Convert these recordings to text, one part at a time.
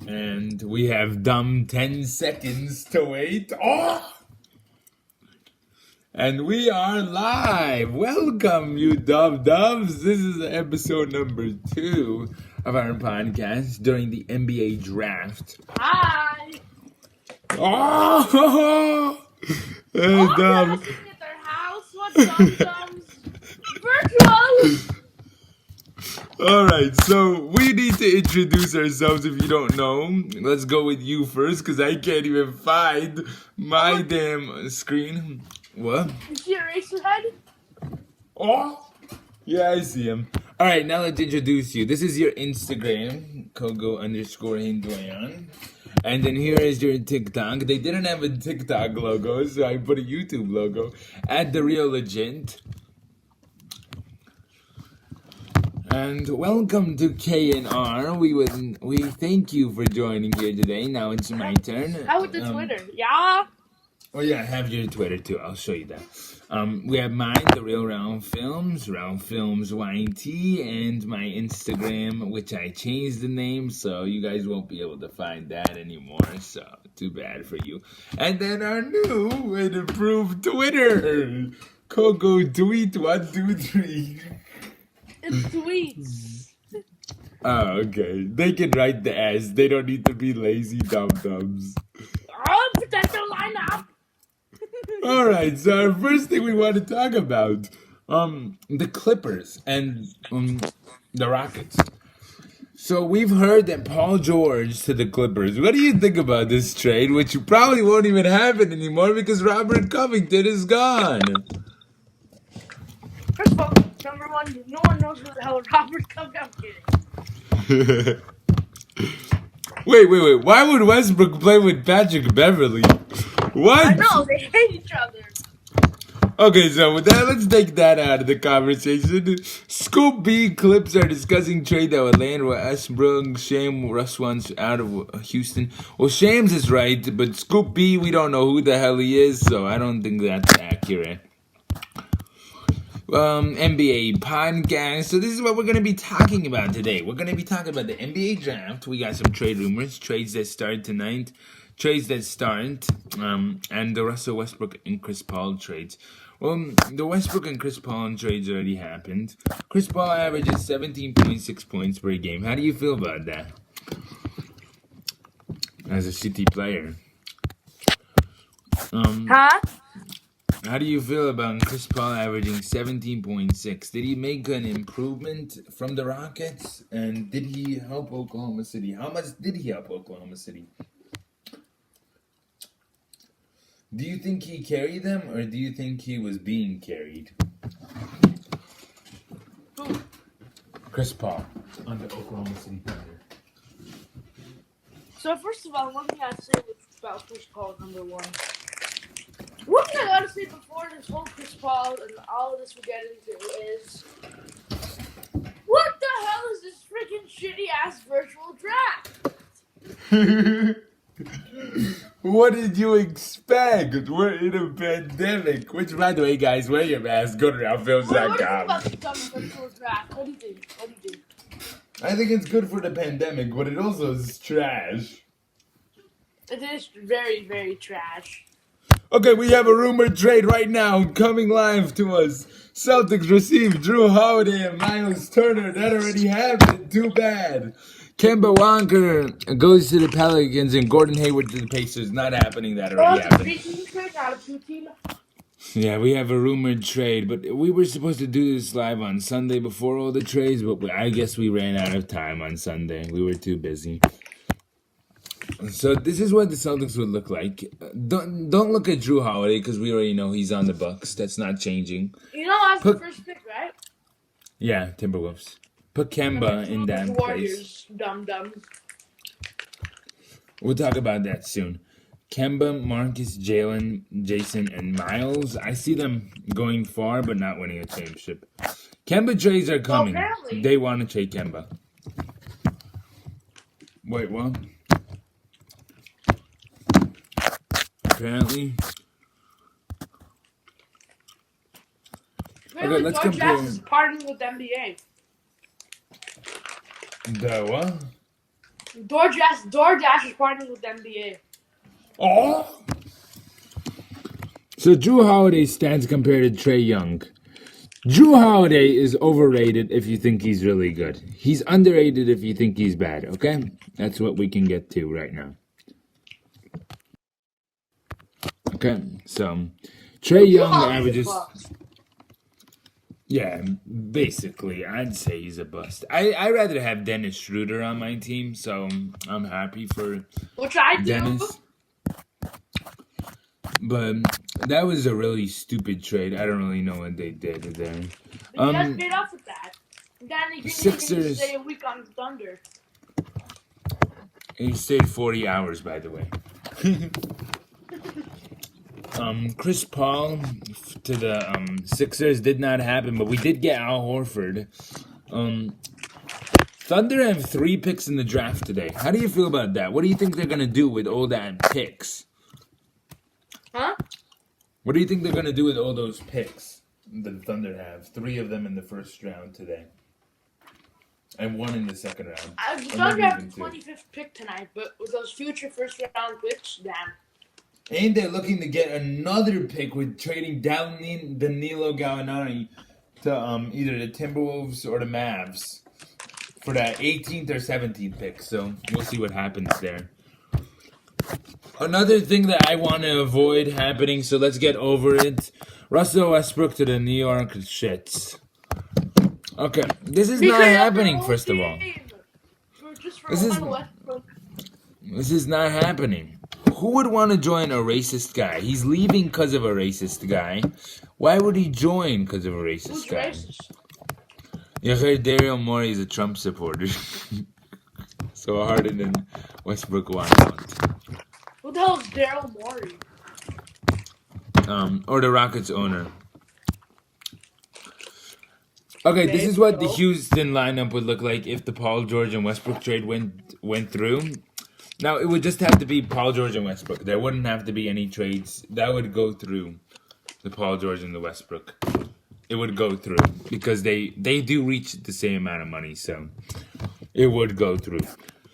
And we have dumb 10 seconds to wait. Oh! And we are live. Welcome, you dub-dubs. This is episode number 2 of our podcast during the NBA draft. Hi! Oh! Oh, they're sitting at their house. What dum-dums? Virtual! Alright, so we need to introduce ourselves if you don't know. Let's go with you first, because I can't even find my damn screen. What? You see Eraserhead? Oh! Yeah, I see him. Alright, now let's introduce you. This is your Instagram, Kogo_Hinduayan. And then here is your TikTok. They didn't have a TikTok logo, so I put a YouTube logo. At The Real Legend. And welcome to K&R. We thank you for joining here today. Now it's my turn. How with the Twitter? Yeah? Oh yeah, I have your Twitter too. I'll show you that. We have mine, The Real Round Films YT, and my Instagram, which I changed the name, so you guys won't be able to find that anymore. So too bad for you. And then our new and improved Twitter, Coco Tweet 123. It's tweets. Oh, okay. They can write the S. They don't need to be lazy dum-dums. Oh, potential lineup! Alright, so our first thing we want to talk about, the Clippers and the Rockets. So we've heard that Paul George to the Clippers. What do you think about this trade, which probably won't even happen anymore because Robert Covington is gone? First of all, number one, no one knows who the hell Robert Covington is. Wait. Why would Westbrook play with Patrick Beverly? What? I know, they hate each other. Okay, so with that, let's take that out of the conversation. Scoop B Clips are discussing trade that would land Westbrook. Shame Russ wants out of Houston. Well, Shams is right, but Scoop B, we don't know who the hell he is, so I don't think that's accurate. NBA podcast. So this is what we're going to be talking about today. We're going to be talking about the NBA draft. We got some trade rumors, trades that start tonight, and the Russell Westbrook and Chris Paul trades. Well, the Westbrook and Chris Paul trades already happened. Chris Paul averages 17.6 points per game. How do you feel about that? As a City player. Huh? How do you feel about Chris Paul averaging 17.6? Did he make an improvement from the Rockets? And did he help Oklahoma City? How much did he help Oklahoma City? Do you think he carried them, or do you think he was being carried? Chris Paul on the Oklahoma City Thunder. So first of all, one thing I'd say about Chris Paul, number one. One thing I gotta say before this whole Chris Paul and all of this we get into is, what the hell is this freaking shitty ass virtual draft? What did you expect? We're in a pandemic. Which, by the way, guys, wear your mask. Go to What do you think roundfilms.com. about the dumb virtual draft? What do you think? I think it's good for the pandemic, but it also is trash. It is very, very trash. Okay, we have a rumored trade right now coming live to us. Celtics receive Drew Holiday and Miles Turner. That already happened. Too bad. Kemba Walker goes to the Pelicans and Gordon Hayward to the Pacers. Not happening. That already It's a happened. 3-team trade, not a 2-team. Yeah, we have a rumored trade, but we were supposed to do this live on Sunday before all the trades, but I guess we ran out of time on Sunday. We were too busy. So this is what the Celtics would look like. Don't look at Drew Holiday because we already know he's on the Bucks. That's not changing. You know that's the first pick, right? Yeah, Timberwolves. Put Kemba in that place. Warriors, dumb. We'll talk about that soon. Kemba, Marcus, Jalen, Jason, and Miles. I see them going far, but not winning a championship. Kemba trades are coming. Apparently. They want to trade Kemba. Wait, what? Apparently. Okay, let's compare. George is partnering with the NBA. The what? DoorDash is partnering with the NBA. Oh! So Drew Holiday stands compared to Trae Young. Drew Holiday is overrated if you think he's really good. He's underrated if you think he's bad, okay? That's what we can get to right now. Okay, so Trae Young averages... Yeah, basically, I'd say he's a bust. I'd rather have Dennis Schroeder on my team, so I'm happy for Which I do. Dennis. But that was a really stupid trade. I don't really know what they did there. But you guys paid off with that. Danny Green Sixers stay a week on Thunder. He stayed 40 hours, by the way. Chris Paul to the Sixers did not happen, but we did get Al Horford. Thunder have 3 picks in the draft today. How do you feel about that? What do you think they're gonna do with all that picks? Huh? What do you think they're gonna do with all those picks the Thunder have? 3 of them in the first round today, and 1 in the second round. The Thunder have the 25th pick tonight, but with those future first round picks, damn. And they're looking to get another pick with trading Danilo Gallinari to either the Timberwolves or the Mavs for that 18th or 17th pick. So we'll see what happens there. Another thing that I want to avoid happening, so let's get over it. Russell Westbrook to the New York Jets. Okay, this is not happening, first of all. This is not happening. Who would want to join a racist guy? He's leaving because of a racist guy. Why would he join because of a racist guy? Racist? You heard Daryl Morey is a Trump supporter. So Harden and Westbrook want out. Who the hell is Daryl Morey? Or the Rockets owner. Okay, this is what the Houston lineup would look like if the Paul George and Westbrook trade went through. Now, it would just have to be Paul George and Westbrook. There wouldn't have to be any trades. That would go through the Paul George and the Westbrook. It would go through because they do reach the same amount of money, so it would go through.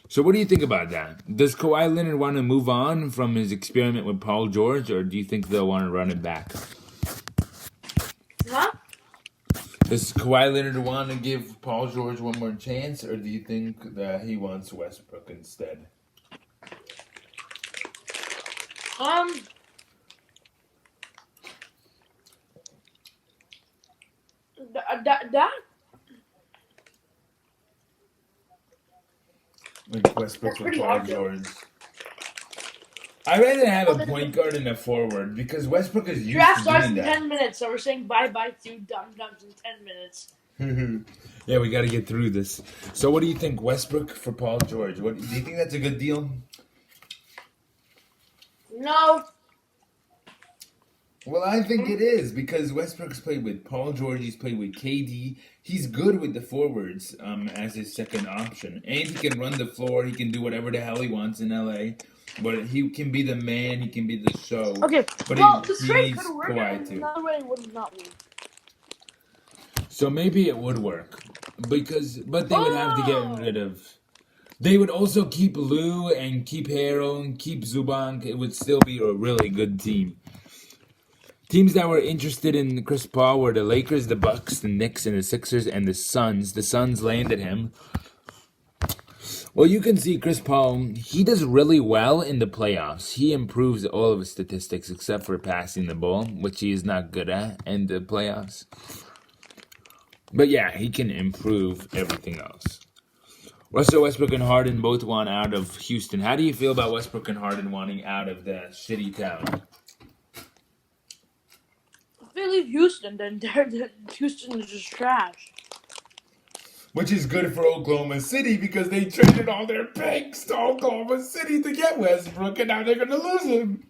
So what do you think about that? Does Kawhi Leonard want to move on from his experiment with Paul George, or do you think they'll want to run it back? Huh? Does Kawhi Leonard want to give Paul George one more chance, or do you think that he wants Westbrook instead? That like Westbrook or Paul George. I'd rather have a point guard and a forward because Westbrook is used to doing that. Draft starts in 10 minutes, so we're saying bye-bye to dum-dums in 10 minutes. Yeah, we got to get through this. So what do you think, Westbrook for Paul George? Do you think that's a good deal? No. Well, I think it is because Westbrook's played with Paul George. He's played with KD. He's good with the forwards as his second option. And he can run the floor. He can do whatever the hell he wants in LA. But he can be the man. He can be the show. Okay, but well, he this trade needs could work. Kawhi too. Another way would not work. So maybe it would work. But they would have to get rid of... They would also keep Lou and keep Harrell and keep Zubac. It would still be a really good team. Teams that were interested in Chris Paul were the Lakers, the Bucks, the Knicks, and the Sixers, and the Suns. The Suns landed him. Well, you can see Chris Paul, he does really well in the playoffs. He improves all of his statistics except for passing the ball, which he is not good at in the playoffs. But yeah, he can improve everything else. Russell Westbrook and Harden both want out of Houston. How do you feel about Westbrook and Harden wanting out of that shitty town? If they leave Houston, then Houston is just trash. Which is good for Oklahoma City because they traded all their picks to Oklahoma City to get Westbrook, and now they're going to lose him.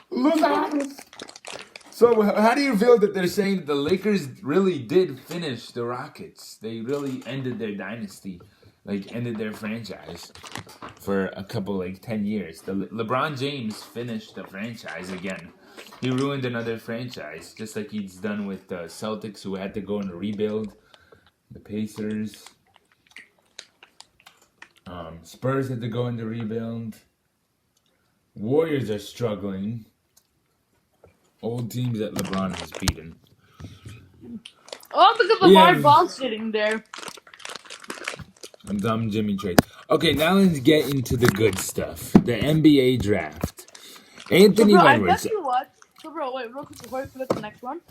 Lose out. So how do you feel that they're saying that the Lakers really did finish the Rockets? They really ended their dynasty, ended their franchise for a couple, 10 years. LeBron James finished the franchise again. He ruined another franchise, just like he's done with the Celtics, who had to go and rebuild. The Pacers. Spurs had to go into rebuild. Warriors are struggling. Old teams that LeBron has beaten. Oh, look at the hard ball sitting there. A dumb Jimmy trade. Okay, now let's get into the good stuff. The NBA draft. Anthony Edwards. I bet you what. So, bro, wait, real quick before we forget the next one.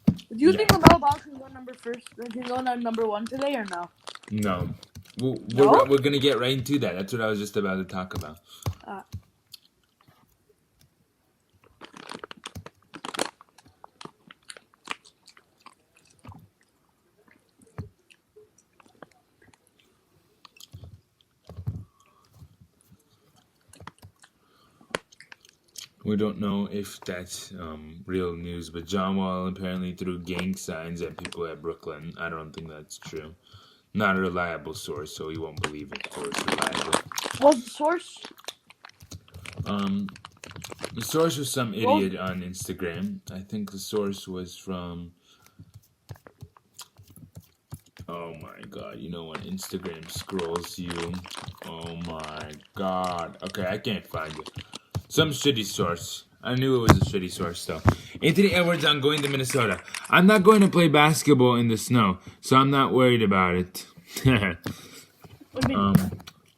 Do you think LaMelo Ball can go number 1 today or no? No. No? We're going to get right into that. That's what I was just about to talk about. We don't know if that's real news, but John Wall apparently threw gang signs at people at Brooklyn. I don't think that's true. Not a reliable source, so we won't believe it or it's reliable. What's the source? The source was some idiot on Instagram. I think the source was from... Oh my god, you know when Instagram scrolls you? Oh my god. Okay, I can't find it. Some shitty source. I knew it was a shitty source though. Anthony Edwards on going to Minnesota. I'm not going to play basketball in the snow, so I'm not worried about it.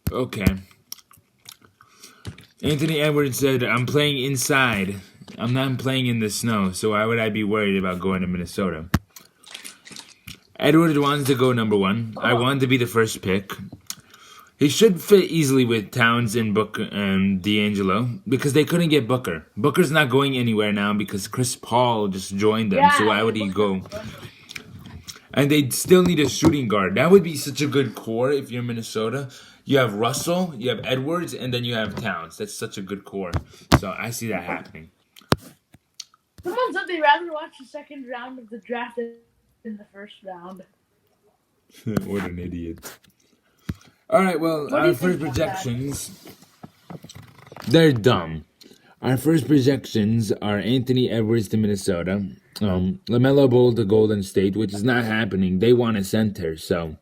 Okay. Anthony Edwards said, I'm playing inside. I'm not playing in the snow, so why would I be worried about going to Minnesota? Edwards wants to go number 1. I want to be the first pick. He should fit easily with Towns and Booker and D'Angelo because they couldn't get Booker. Booker's not going anywhere now because Chris Paul just joined them, so why would he go? And they still need a shooting guard. That would be such a good core if you're Minnesota. You have Russell, you have Edwards, and then you have Towns. That's such a good core. So I see that happening. Someone said they'd rather watch the second round of the draft than the first round. What an idiot. Alright, well, our first projections, they're dumb. Our first projections are Anthony Edwards to Minnesota, LaMelo Ball to Golden State, which is not happening. They want a center, so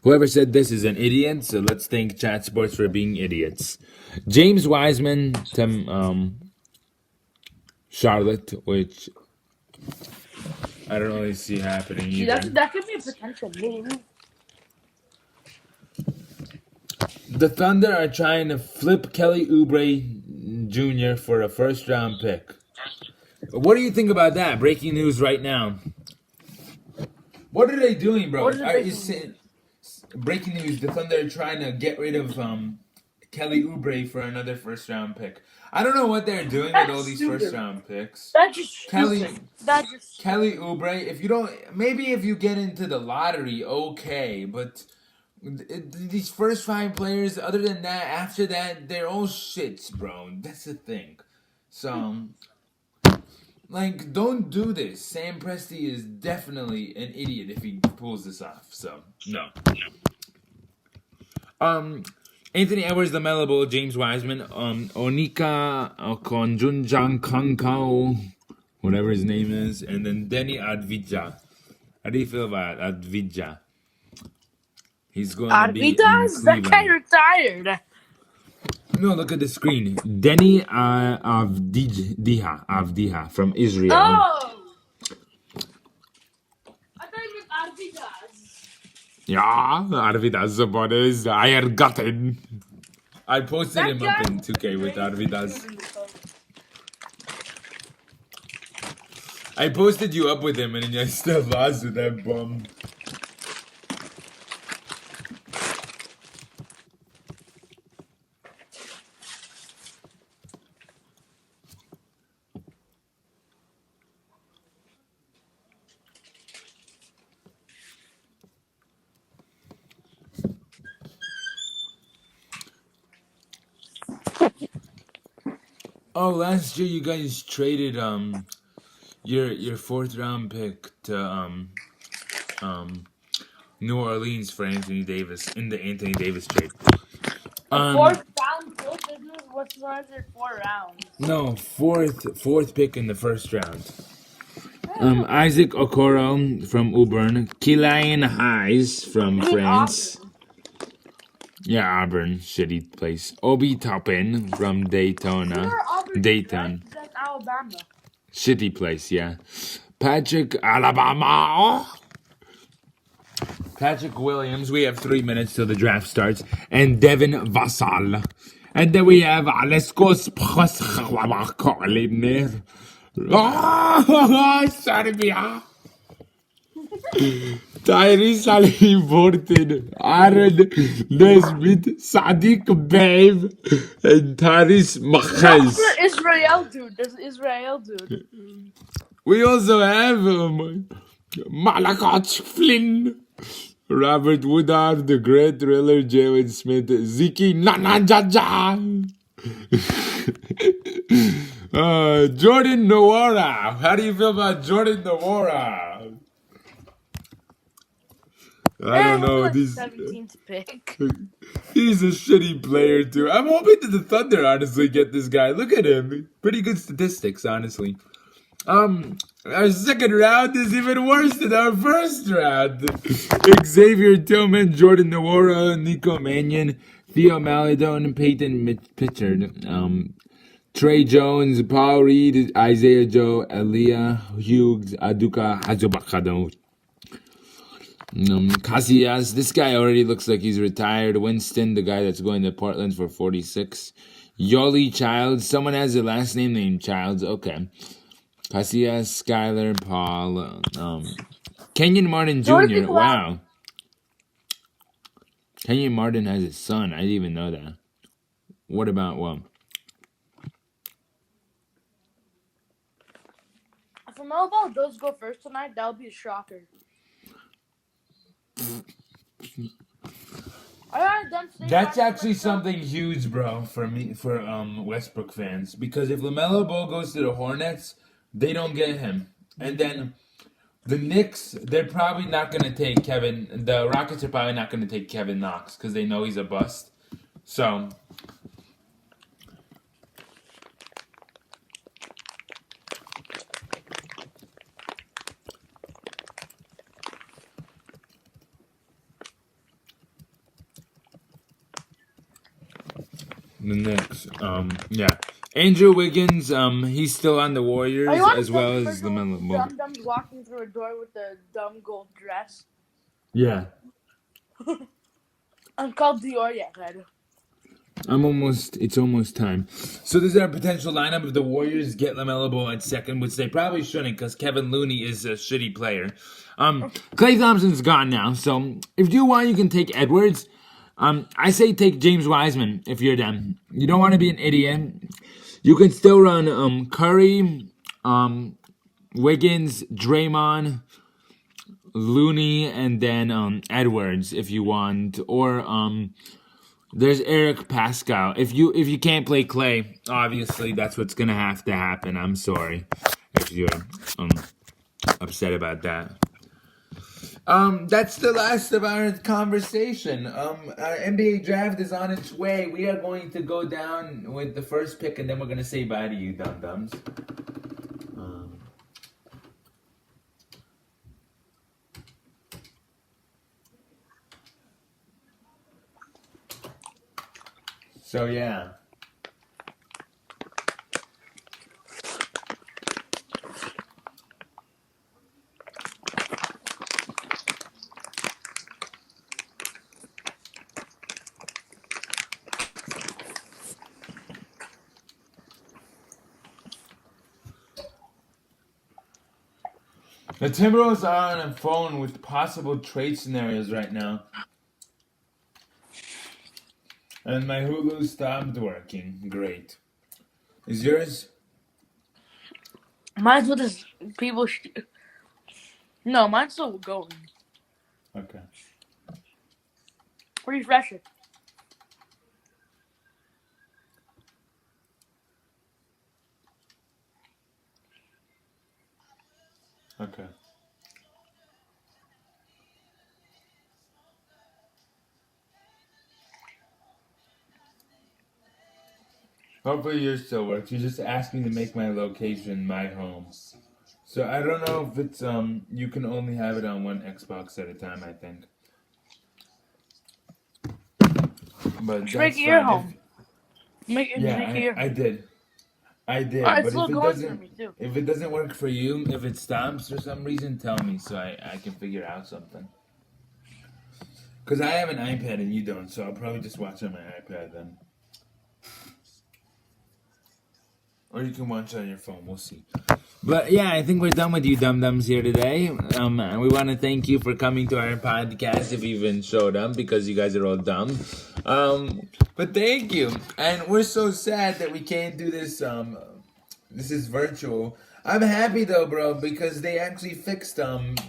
whoever said this is an idiot, so let's thank Chat Sports for being idiots. James Wiseman to Charlotte, which I don't really see happening either. That could be a potential move. The Thunder are trying to flip Kelly Oubre Jr. for a first-round pick. What do you think about that? Breaking news right now. What are they doing, bro? Breaking news, the Thunder are trying to get rid of Kelly Oubre for another first-round pick. I don't know what they're doing with all these first-round picks. That's just Kelly Oubre, if you get into the lottery, okay, but... These first 5 players, other than that, after that, they're all shits, bro. That's the thing. So, don't do this. Sam Presti is definitely an idiot if he pulls this off. So, no. Anthony Edwards, LaMelo Ball, James Wiseman, Onika Okonjunjan Kankao, whatever his name is, and then Denny Advija. How do you feel about Advija? He's going to be in Cleveland. That guy retired. No, look at the screen. Denny Avdiha from Israel. Oh! I thought you meant Arvidas. Yeah, Arvidas brothers. I had gotten. I posted him up in 2K with Arvidas. I posted you up with him and I still lost with that bum. Oh, last year you guys traded your 4th round pick to New Orleans for Anthony Davis in the Anthony Davis trade. 4th round pick? What's the 4 rounds? No, fourth pick in the 1st round. Isaac Okoro from Auburn, Kylian Hayes from France. Yeah, Auburn, shitty place. Obi Toppin from Daytona. You're Auburn, Dayton. right? That's Alabama. Shitty place, yeah. Patrick, Alabama. Patrick Williams, we have 3 minutes till the draft starts. And Devin Vassal. And then we have Aleskos Serbia. Tyrese Halliburton, Aaron Nesbitt, Sadiq Babe, and Tyrese Machez. That's the Israel dude. There's Israel dude. We also have Malachi Flynn, Robert Woodard, the great thriller, Jalen Smith, Ziki Nanajaja, Jordan Noora. How do you feel about Jordan Noora? I don't know. Like These 17th pick. He's a shitty player too. I'm hoping that the Thunder honestly get this guy. Look at him. Pretty good statistics, honestly. Our second round is even worse than our first round. Xavier Tillman, Jordan Nwora, Nico Mannion, Theo Maladon, and Peyton Pitchard. Trey Jones, Paul Reed, Isaiah Joe, Elia Hughes, Aduka Hazubakado. Casillas, this guy already looks like he's retired. Winston, the guy that's going to Portland for 46. Yoli Childs, someone has a last name named Childs. Okay. Casillas, Skyler, Paul, Kenyon Martin Jr. Wow. Kenyon Martin has a son. I didn't even know that. What about what? If Melo Ball does go first tonight, that would be a shocker. That's actually something huge, bro, for me, for Westbrook fans, because if LaMelo Ball goes to the Hornets, they don't get him, and then the Knicks, they're probably not gonna take Kevin. The Rockets are probably not gonna take Kevin Knox because they know he's a bust. So. The Knicks, yeah. Andrew Wiggins, he's still on the Warriors as well as the LaMelo Ball. Dum-Dum's walking through a door with the dumb gold dress. Yeah. I'm called Dior yet, Red. It's almost time. So this is our potential lineup if the Warriors get LaMelo Ball at second, which they probably shouldn't because Kevin Looney is a shitty player. Klay Thompson's gone now, so if you want, you can take Edwards. I say take James Wiseman if you're them. You don't want to be an idiot. You can still run Curry, Wiggins, Draymond, Looney, and then Edwards if you want. Or there's Eric Pascal. If you can't play Klay, obviously that's what's gonna have to happen. I'm sorry if you're upset about that. That's the last of our conversation. Our NBA draft is on its way. We are going to go down with the first pick, and then we're going to say bye to you, dum-dums. So, yeah. The Timberwolves are on a phone with possible trade scenarios right now. And my Hulu stopped working. Great. Is yours? Mine's with his people. No, mine's still going. Okay. Refresh it. Okay. Hopefully yours still works. You're just asking to make my location my home. So I don't know if it's you can only have it on one Xbox at a time, I think. but Just that's make it your fine. home. Make it your I home. did. I did, Oh, it's but still going for me too. if it doesn't work for you, if it stops for some reason, tell me so I can figure out something. Because I have an iPad and you don't, so I'll probably just watch on my iPad then. Or you can watch on your phone. We'll see. But yeah, I think we're done with you dum-dums here today. And we want to thank you for coming to our podcast if you even showed up because you guys are all dumb. But thank you. And we're so sad that we can't do this. This is virtual. I'm happy though, bro, because they actually fixed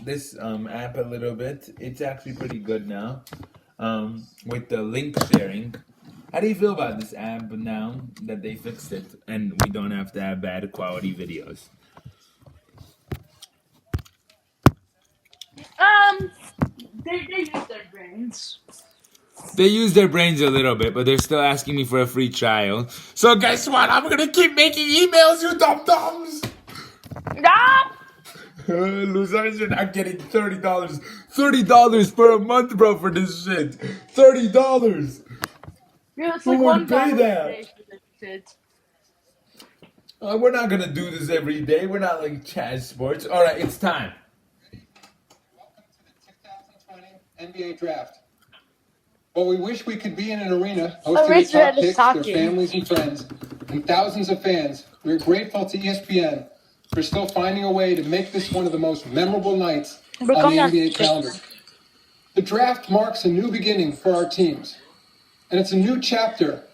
this app a little bit. It's actually pretty good now. With the link sharing. How do you feel about this app now that they fixed it and we don't have to have bad quality videos? They use their brains. They use their brains a little bit, but they're still asking me for a free trial. So guess what? I'm gonna keep making emails, you dum-dums! Ah! Losers, you're not getting $30. $30 per month, bro, for this shit. $30! Yeah, it's Who like would pay $1 that? a day for this shit. We're not gonna do this every day. We're not like Chaz Sports. Alright, it's time. NBA Draft. While we wish we could be in an arena hosting the top picks, their families and friends, and thousands of fans, we're grateful to ESPN for still finding a way to make this one of the most memorable nights on the NBA calendar. The draft marks a new beginning for our teams, and it's a new chapter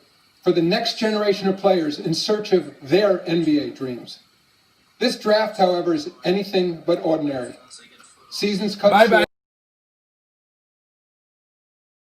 for the next generation of players in search of their NBA dreams. This draft, however, is anything but ordinary. Seasons cut short.